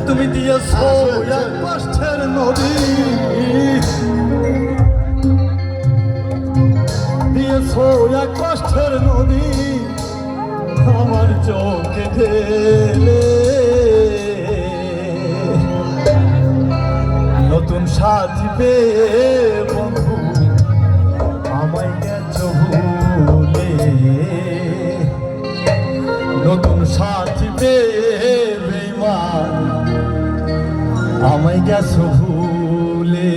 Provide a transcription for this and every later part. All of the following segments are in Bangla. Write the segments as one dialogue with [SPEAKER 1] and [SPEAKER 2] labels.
[SPEAKER 1] তুমি দিয়েছো এক কষ্টের নদী, দিয়েছো এক কষ্টের নদী আমার চোখে ঢেলে। নতুন সাথী পেয়ে বন্ধু আমায় গেছো ভুলে, নতুন সাথী পেয়ে বেঈমান আমায় গেছো ভুলে।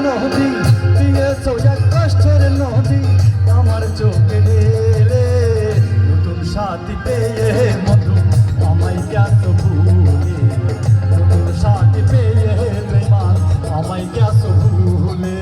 [SPEAKER 1] নদী দিয়েছো এক কষ্টের নদী আমার চোখে ঢেলে, নতুন সাথী পেয়ে বন্ধু আমায় গেছো ভুলে, নতুন সাথী পেয়ে বেঈমান আমায় গেছো ভুলে।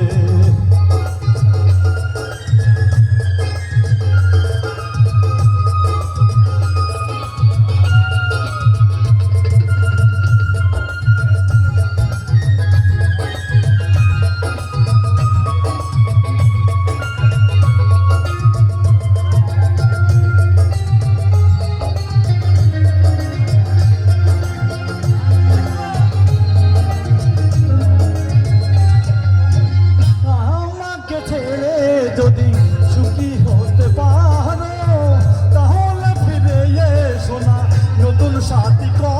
[SPEAKER 1] যদি সুখী হতে পারো তাহলে ফিরে এসো না, নতুন সাথী করো।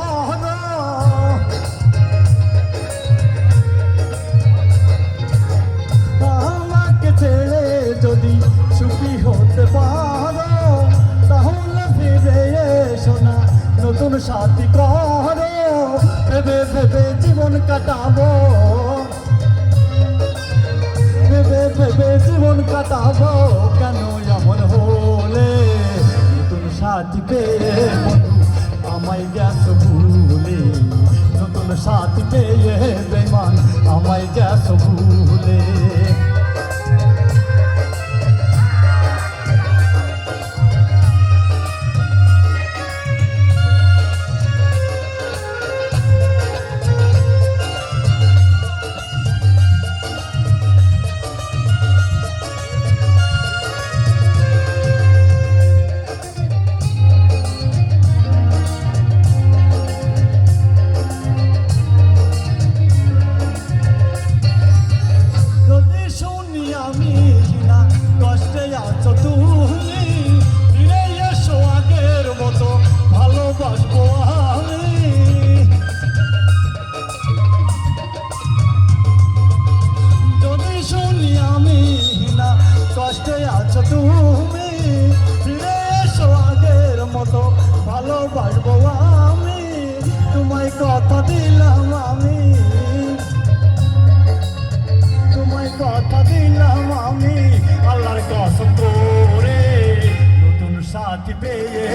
[SPEAKER 1] আমাকে ছেড়ে যদি সুখী হতে পারো তাহলে ফিরে এসো না, নতুন সাথী করো। ভেবে ভেবে জীবন কাটাবো, ভেবে ভেবে জীবন কাটাবো, কেন এমন হলে? নতুন সাথী পেয়ে বন্ধু আমায় গেছো ভুলে, নতুন সাথী পেয়ে বেঈমান আমায় গেছো ভুলে। আমি না কষ্টে আছো তুমি, ফিরে এসো আগের মতো ভালোবাসবো আমি। যদি শুনি আমি না কষ্টে আছো তুমি, ফিরে এসো আগের মতো ভালোবাসবো আমি। তোমায় কথা দিলাম আমি, তোমায় কথা দিলাম আমি আল্লাহর কসম করে, নতুন সাথী পেয়ে